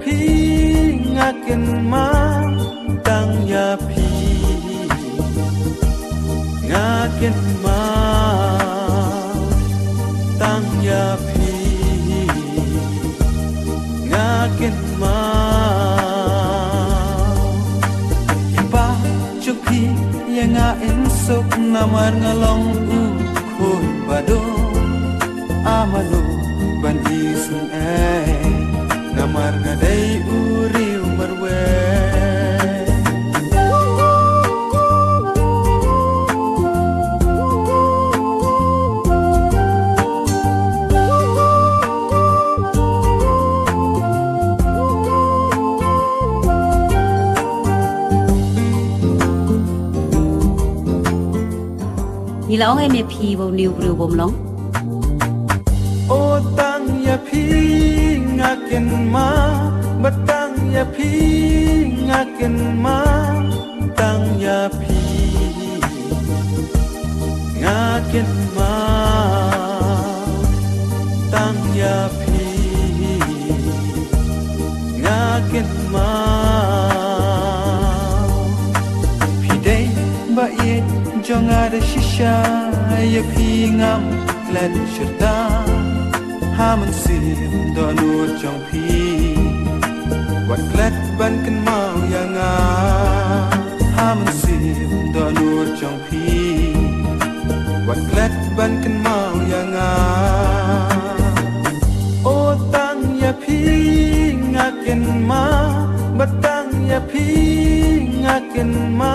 phi ngã kinh má tăng ya phi ngã kinh má tăng ya phi ngã kinh má ba chúc phi ya ngã in suk ngamar ngalong u khoi bado amalo ban isun ngamar ngadai uriu marwe ni laong em me phi bo niu bru bom long o tang ya phi ngaken ma batang ya phi ngaken ma tang ya phi ngaken ma tang ya phi ngaken ma phi dei ba ye jongar shisha ya phi ngam lan shirta haman sim do nur trong phi wat klet ban kan mau yang a haman sim do nur trong phi wat klet ban kan mau yang a o tang ya phi ngaken ma batang ya phi ngaken ma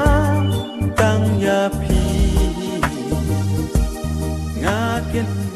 tang ya phi ngaken